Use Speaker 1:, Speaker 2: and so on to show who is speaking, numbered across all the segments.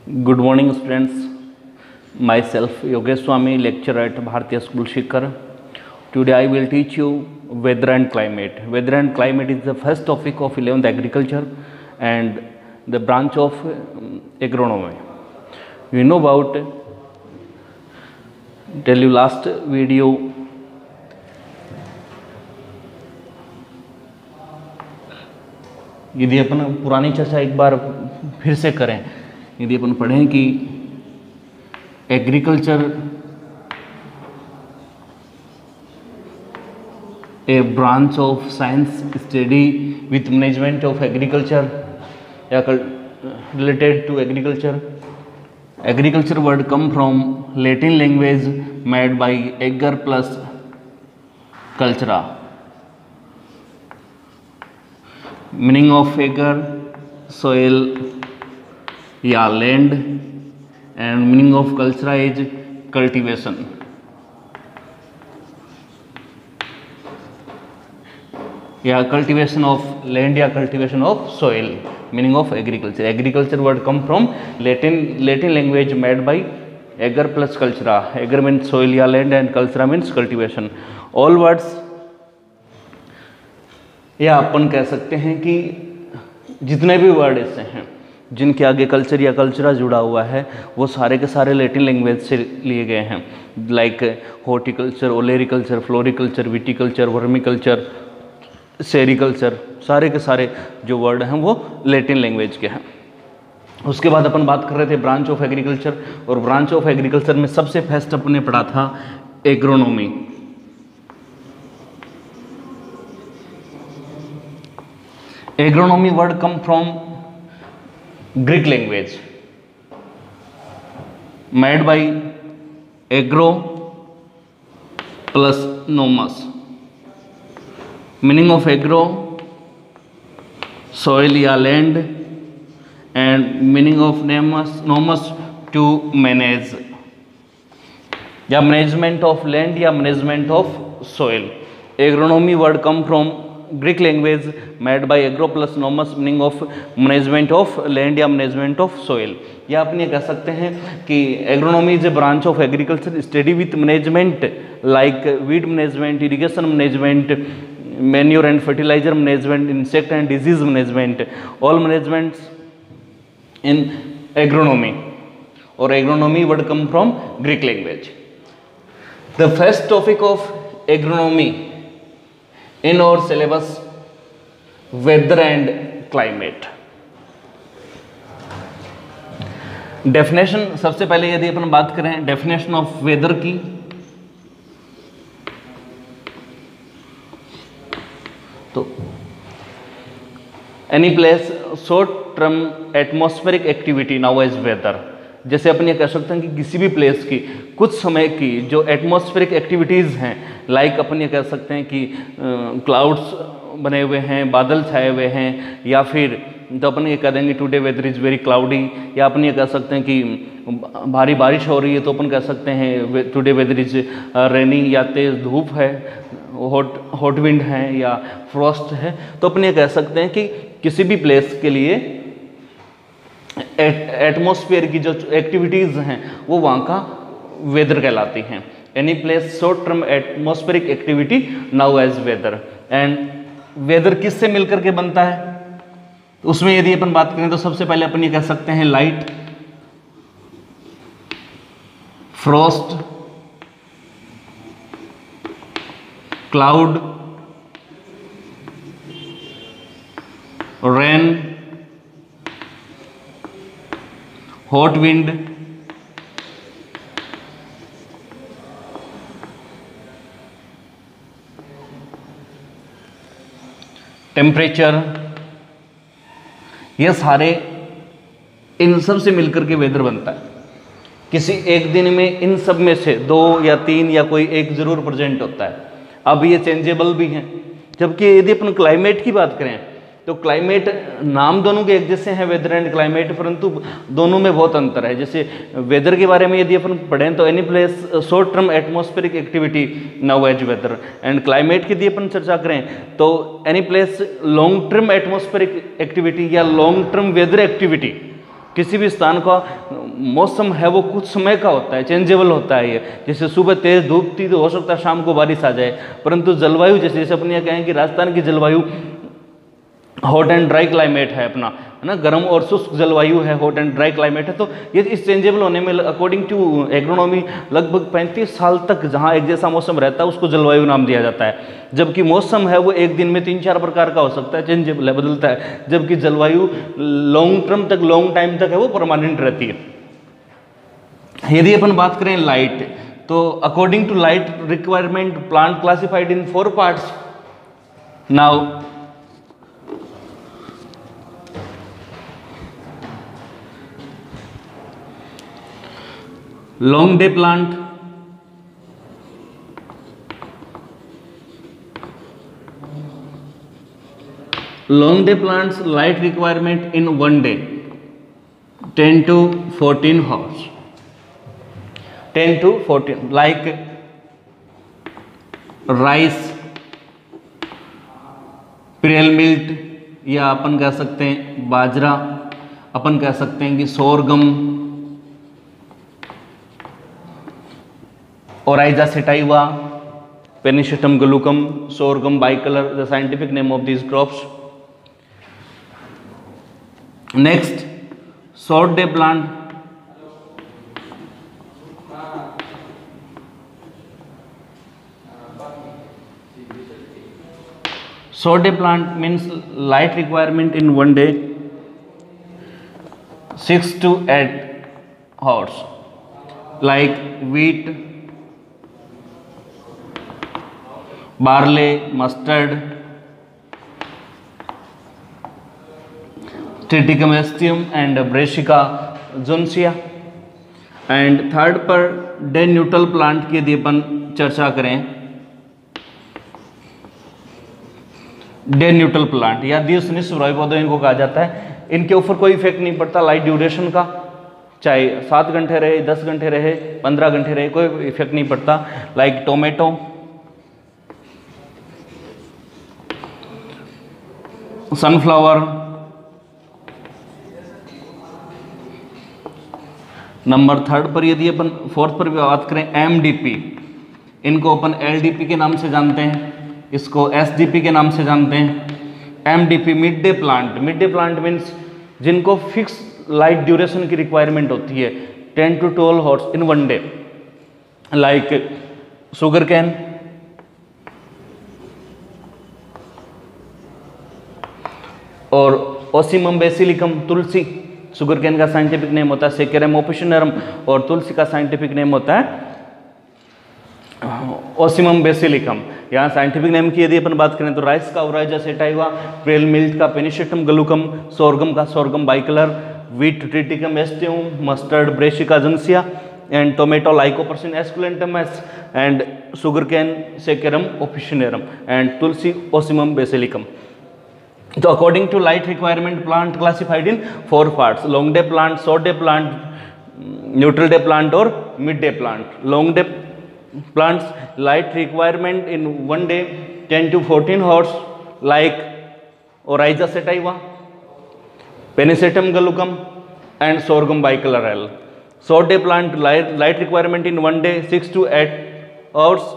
Speaker 1: Good morning, students. Myself Yogesh Swami, lecturer at Bharatiya School Shikar. Today I will teach you weather and climate. Weather and climate is the first topic of 11th agriculture and the branch of agronomy. You know about, tell you last video, यदि अपन पुरानी चर्चा एक बार फिर से करें, यदि अपन पढ़ें कि agriculture a branch of science study with management of agriculture या related to agriculture. Agriculture word come from Latin language made by ager plus cultura. Meaning of ager soil या land and meaning of cultura is cultivation. या cultivation of land या cultivation of soil. Meaning of agriculture. Agriculture word come from Latin language made by ager plus cultura. Ager means soil या land and कल्चरा means cultivation. All words, या अपन कह सकते हैं कि जितने भी वर्ड ऐसे हैं जिनके आगे कल्चर या कल्चरा जुड़ा हुआ है वो सारे के सारे लैटिन लैंग्वेज से लिए गए हैं. Like horticulture, olericulture, floriculture, viticulture, vermiculture, sericulture, सारे के सारे जो वर्ड हैं वो लैटिन लैंग्वेज के हैं. उसके बाद अपन बात कर रहे थे ब्रांच ऑफ एग्रीकल्चर, और ब्रांच ऑफ एग्रीकल्चर में सबसे फर्स्ट अपन ने पढ़ा था agronomy. Agronomy word come from Greek language made by agro plus nomos. Meaning of agro soil या land and meaning of nomos to manage या मैनेजमेंट ऑफ लैंड या management of soil. Agronomy word come from Greek language made by agro plus nomos. Meaning of management of land या management of soil. या अपन ये कह सकते हैं कि agronomy is a branch of agriculture study with management like weed management, irrigation management, manure and fertiliser management, insect and disease management, all managements in agronomy. और agronomy word come from Greek language. The first topic of agronomy in our syllabus weather and climate. Definition, सबसे पहले यदि अपन बात करें definition of weather की, तो any place short term atmospheric activity now as weather. जैसे अपन ये कह सकते हैं कि किसी भी प्लेस की कुछ समय की जो एटमॉस्फेरिक एक्टिविटीज़ हैं, लाइक अपन ये कह सकते हैं कि क्लाउड्स बने हुए हैं, बादल छाए हुए हैं, या फिर तो अपन ये कह देंगे today weather is very cloudy. या अपन ये कह सकते हैं कि भारी बारिश हो रही है तो अपन कह सकते हैं टुडे वेदर इज रेनी. या तेज़ धूप है, हॉट विंड है, या फ्रॉस्ट है, तो अपन ये कह सकते हैं कि किसी भी प्लेस के लिए एटमॉस्फेयर की जो एक्टिविटीज़ हैं वो वहाँ का वेदर कहलाती हैं. Any place short term atmospheric activity now as weather. And weather किससे मिलकर के बनता है, तो उसमें यदि अपन बात करें तो सबसे पहले अपन ये कह सकते हैं light, Frost, cloud, rain, hot wind, temperature. ये सारे इन सब से मिलकर के वेदर बनता है. किसी एक दिन में इन सब में से 2 या 3 या कोई एक जरूर प्रेजेंट होता है. अब ये चेंजेबल भी हैं. जबकि यदि अपन क्लाइमेट की बात करें तो क्लाइमेट, नाम दोनों के एक जैसे हैं वेदर एंड क्लाइमेट, परंतु दोनों में बहुत अंतर है. जैसे वेदर के बारे में यदि अपन पढ़ें तो any place short term atmospheric activity now as weather. And climate की यदि अपन चर्चा करें तो any place long term atmospheric activity या लॉन्ग टर्म वेदर एक्टिविटी किसी भी स्थान का मौसम है वो कुछ समय का होता है, चेंजेबल होता है ये। जैसे सुबह तेज धूप थी तो हो सकता है शाम को बारिश आ जाए, परंतु जलवायु जैसे जैसे अपन ये कहें कि राजस्थान की जलवायु हॉट एंड ड्राई क्लाइमेट है अपना, है ना, गर्म और शुष्क जलवायु है, हॉट एंड ड्राई क्लाइमेट है, तो ये इस चेंजेबल होने में अकॉर्डिंग टू एग्रोनॉमी लगभग 35 साल तक जहाँ एक जैसा मौसम रहता है उसको जलवायु नाम दिया जाता है। जबकि मौसम है वो एक दिन में 3-4 प्रकार का हो सकता है, चेंजेबल है, बदलता है, जबकि जलवायु लॉन्ग टर्म तक, लॉन्ग टाइम तक है वो परमानेंट रहती है। यदि अपन बात करें लाइट, तो according to light requirement plant classified in 4 parts. Now long day plant, long day plants light requirement in one day 10 to 14 hours, 10 to 14, like rice, Periyar मिल्ट, या अपन कह सकते हैं बाजरा, अपन कह सकते हैं कि sorghum, oryza sativa, pennisetum glaucum, sorghum bicolor, the scientific name of these crops. Next, short day plant, short day plant means light requirement in one day 6 to 8 hours, like wheat, barley, mustard, Triticum aestium and Brassica zoncia। And third per day neutral plant की यदि अपन चर्चा करें, day neutral plant या द्विसनिष्ठ पौधे इनको कहा जाता है। इनके ऊपर कोई इफेक्ट नहीं पड़ता लाइट ड्यूरेशन का, चाहे 7 घंटे रहे, 10 घंटे रहे, 15 घंटे रहे, कोई इफेक्ट नहीं पड़ता। Like tomato, sunflower. नंबर 3 पर यदि अपन 4th पर भी बात करें, एमडीपी, इनको अपन एलडीपी के नाम से जानते हैं, इसको एसडीपी के नाम से जानते हैं। MDP mid day plant, mid day plant means जिनको फिक्स लाइट ड्यूरेशन की रिक्वायरमेंट होती है 10 to 12 hours in one day, like sugar cane, और ओसिमम बेसिलिकम, तुलसी। शुगर कैन का साइंटिफिक नेम होता है सेकेरम ओपिशिनरम और तुलसी का साइंटिफिक नेम होता है ओसिमम बेसिलिकम। यहाँ साइंटिफिक नेम की यदि अपन बात करें तो राइस का ओराइजा सेटाइवा, पेरियल मिल्ट का पेनिसिटम गलुकम, सोरगम का sorghum bicolor, wheat triticum aestivum, mustard brassica juncea, and tomato lycopersicon esculentum and sugar cane saccharum officinarum and tulsi ocimum basilicum. तो according to light requirement plant classified in 4 parts, long day plant, short day plant, neutral day plant और mid day plant. Long day plants light requirement in one day 10 to 14 hours, like Oryza sativa, Penicillium gallicum and Sorghum bicolor. Short day plant light requirement in one day 6 to 8 hours,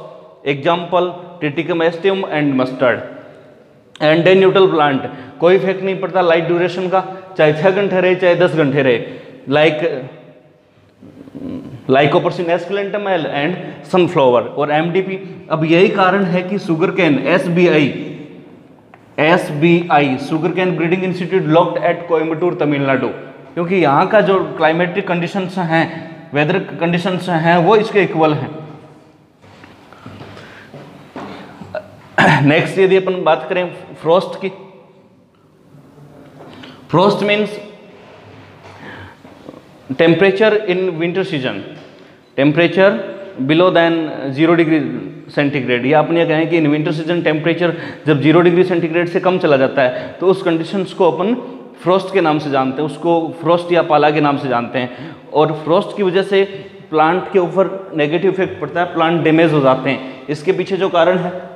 Speaker 1: example Triticum aestium and mustard। And day neutral plant कोई effect नहीं पड़ता light duration का, चाहे 6 घंटे रहे चाहे 10 घंटे रहे, like lycopersicon esculentum and sunflower और एमडीपी। अब यही कारण है कि sugar cane SBI sugar cane breeding institute located at Coimbatore Tamil Nadu, क्योंकि यहाँ का जो क्लाइमेटिक कंडीशंस हैं, वेदर कंडीशंस हैं, वो इसके इक्वल हैं। नेक्स्ट यदि अपन बात करें फ्रोस्ट की, frost means temperature in winter season, temperature below than 0 degree centigrade, या अपन ये कहें कि इन विंटर सीजन टेम्परेचर जब 0 डिग्री सेंटीग्रेड से कम चला जाता है तो उस कंडीशंस को अपन फ्रोस्ट के नाम से जानते हैं, उसको फ्रोस्ट या पाला के नाम से जानते हैं। और फ्रोस्ट की वजह से प्लांट के ऊपर नेगेटिव इफेक्ट पड़ता है, प्लांट डैमेज हो जाते हैं। इसके पीछे जो कारण है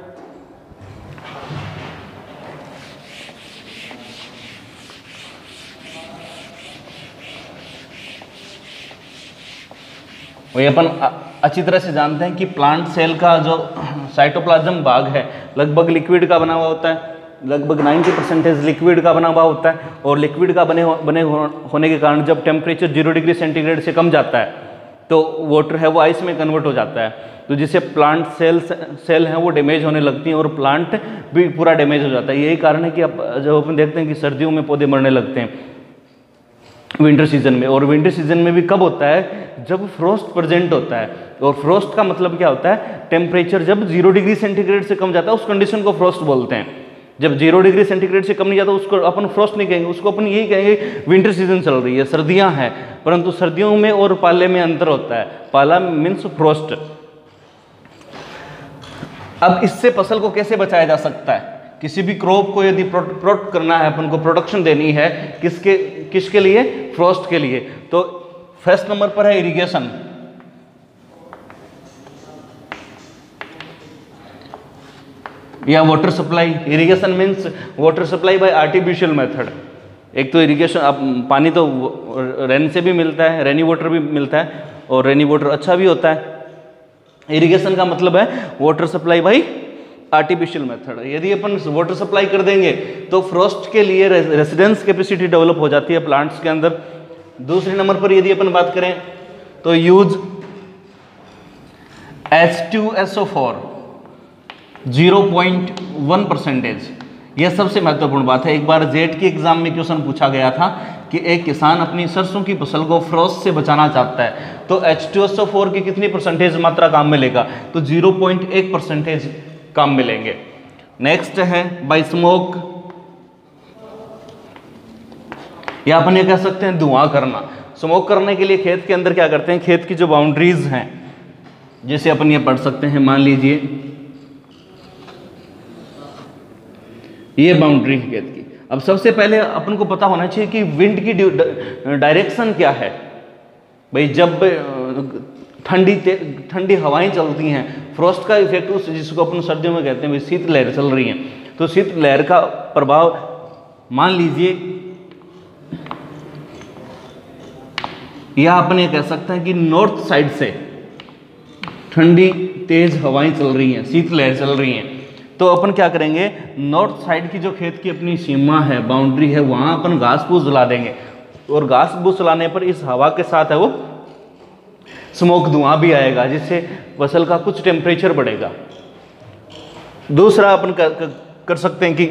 Speaker 1: वही अपन अच्छी तरह से जानते हैं कि प्लांट सेल का जो साइटोप्लाज्म भाग है लगभग लिक्विड का बना हुआ होता है, लगभग 90% लिक्विड का बना हुआ होता है। और लिक्विड का बने होने के कारण जब टेम्परेचर 0 डिग्री सेंटीग्रेड से कम जाता है तो वाटर है वो आइस में कन्वर्ट हो जाता है। तो जिससे प्लांट सेल हैं वो डैमेज होने लगती हैं और प्लांट भी पूरा डैमेज हो जाता है। यही कारण है कि अब जब अपन देखते हैं कि सर्दियों में पौधे मरने लगते हैं विंटर सीजन में। और विंटर सीजन में भी कब होता है, जब फ्रोस्ट प्रेजेंट होता है। और फ्रोस्ट का मतलब क्या होता है, टेम्परेचर जब 0 डिग्री सेंटीग्रेड से कम जाता है उस कंडीशन को फ्रोस्ट बोलते हैं। जब 0 डिग्री सेंटीग्रेड से कम नहीं जाता उसको अपन फ्रोस्ट नहीं कहेंगे, उसको अपन यही कहेंगे विंटर सीजन चल रही है, सर्दियां हैं। परंतु सर्दियों में और पाले में अंतर होता है, पाला मीन्स फ्रोस्ट। अब इससे फसल को कैसे बचाया जा सकता है, किसी भी क्रॉप को यदि प्रोटेक्ट करना है, अपन को प्रोटेक्शन देनी है, किसके लिए, फ्रोस्ट के लिए। तो फर्स्ट नंबर पर है इरिगेशन। या water supply. Irrigation means water supply bye artificial method. एक तो इरिगेशन, अब पानी तो रेन से भी मिलता है, रेनी वाटर भी मिलता है और रेनी वाटर अच्छा भी होता है। इरिगेशन का मतलब है water supply bye artificial method. यदि अपन वाटर सप्लाई कर देंगे तो फ्रोस्ट के लिए रेजिडेंस कैपेसिटी डेवलप हो जाती है प्लांट्स के अंदर। दूसरे नंबर पर यदि अपन बात करें तो यूज H2SO4 0.1%। यह सबसे महत्वपूर्ण बात है। एक बार जेट के एग्जाम में क्वेश्चन पूछा गया था कि एक किसान अपनी सरसों की फसल को फ्रोस्ट से बचाना चाहता है तो H2SO4 की कितनी परसेंटेज मात्रा काम में लेगा, तो 0.1% काम मिलेंगे। नेक्स्ट है बाय स्मोक, या अपन ये कह सकते हैं धुआं करना। स्मोक करने के लिए खेत के अंदर क्या करते हैं, खेत की जो बाउंड्रीज हैं, जैसे अपन ये पढ़ सकते हैं, मान लीजिए ये बाउंड्री है खेत की। अब सबसे पहले अपन को पता होना चाहिए कि विंड की डायरेक्शन क्या है। भाई जब ठंडी हवाएं चलती हैं, फ्रोस्ट का इफेक्ट उस जिसको अपन सर्दियों में कहते हैं भाई शीत लहर चल रही है, तो शीत लहर का प्रभाव मान लीजिए, या अपन ये कह सकते हैं कि नॉर्थ साइड से ठंडी तेज हवाएं चल रही हैं, शीत लहर चल रही हैं, तो अपन क्या करेंगे, नॉर्थ साइड की जो खेत की अपनी सीमा है, बाउंड्री है, वहां अपन घास फूस जला देंगे। और घास फूस जलाने पर इस हवा के साथ है वो स्मोक, धुआं भी आएगा, जिससे फसल का कुछ टेम्परेचर बढ़ेगा। दूसरा अपन कर सकते हैं कि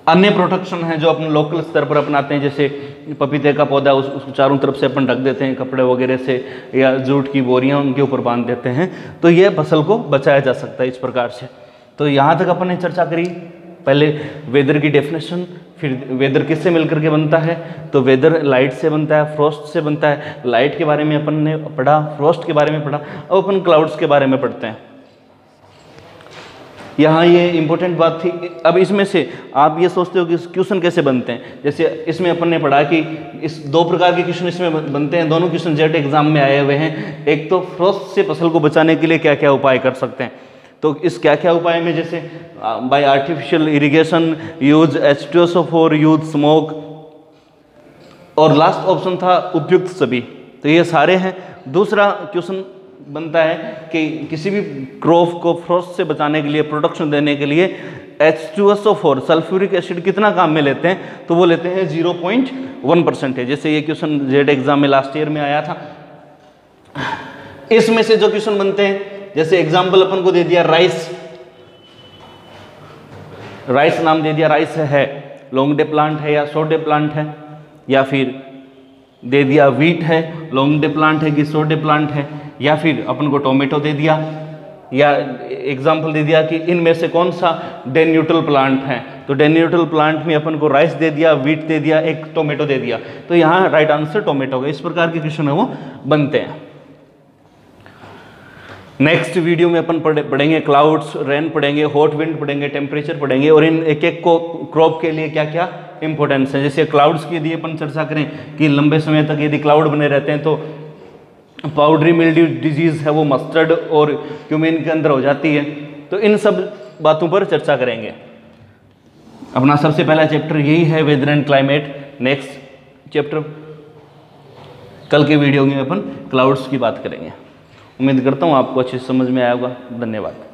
Speaker 1: अन्य प्रोटेक्शन है जो अपन लोकल स्तर पर अपनाते हैं, जैसे पपीते का पौधा, उसको चारों तरफ से अपन ढक देते हैं कपड़े वगैरह से, या जूट की बोरियां उनके ऊपर बांध देते हैं, तो यह फसल को बचाया जा सकता है इस प्रकार से। तो यहाँ तक अपन ने चर्चा करी। पहले वेदर की डेफिनेशन, फिर वेदर किससे मिलकर के बनता है, तो वेदर लाइट से बनता है, फ्रोस्ट से बनता है। लाइट के बारे में अपन ने पढ़ा, फ्रोस्ट के बारे में पढ़ा, अब अपन क्लाउड्स के बारे में पढ़ते हैं। यहाँ ये इंपॉर्टेंट बात थी। अब इसमें से आप ये सोचते हो कि क्वेश्चन कैसे बनते हैं, जैसे इसमें अपन ने पढ़ा कि इस 2 प्रकार के क्वेश्चन इसमें बनते हैं, दोनों क्वेश्चन जेट एग्जाम में आए हुए हैं। एक तो फ्रोस्ट से फसल को बचाने के लिए क्या क्या उपाय कर सकते हैं, तो इस क्या क्या उपाय में जैसे bye artificial irrigation, use H2SO4, use smoke, और लास्ट ऑप्शन था उपयुक्त सभी। तो ये सारे हैं। दूसरा क्वेश्चन बनता है कि किसी भी क्रॉप को फ्रोस्ट से बचाने के लिए, प्रोटेक्शन देने के लिए H2SO4 सल्फ्यूरिक एसिड कितना काम में लेते हैं, तो वो लेते हैं 0.1%। जैसे ये क्वेश्चन जेड एग्जाम में लास्ट ईयर में आया था। इसमें से जो क्वेश्चन बनते हैं, जैसे एग्जाम्पल अपन को दे दिया राइस नाम दे दिया, राइस है, लॉन्ग डे प्लांट है या शॉर्ट डे प्लांट है, या फिर दे दिया वीट है, लॉन्ग डे प्लांट है कि शॉर्ट डे प्लांट है, या फिर अपन को टोमेटो दे दिया, या एग्जाम्पल दे दिया कि इनमें से कौन सा डे न्यूट्रल प्लांट है, तो डे न्यूट्रल प्लांट में अपन को राइस दे दिया, वीट दे दिया, एक टोमेटो दे दिया, तो यहाँ राइट आंसर टोमेटो है। इस प्रकार के क्वेश्चन है वो बनते हैं। नेक्स्ट वीडियो में अपन पढ़ेंगे क्लाउड्स, रेन पढ़ेंगे, हॉट विंड पढ़ेंगे, टेम्परेचर पढ़ेंगे, और इन एक एक को क्रॉप के लिए क्या क्या इंपॉर्टेंस है। जैसे क्लाउड्स की यदि अपन चर्चा करें कि लंबे समय तक यदि क्लाउड बने रहते हैं तो पाउडरी मिल्ड्यू डिजीज है वो मस्टर्ड और क्यूमिन के अंदर हो जाती है। तो इन सब बातों पर चर्चा करेंगे। अपना सबसे पहला चैप्टर यही है, weather and climate. Next chapter कल के वीडियो में अपन क्लाउड्स की बात करेंगे। उम्मीद करता हूँ आपको अच्छे से समझ में आया होगा। धन्यवाद।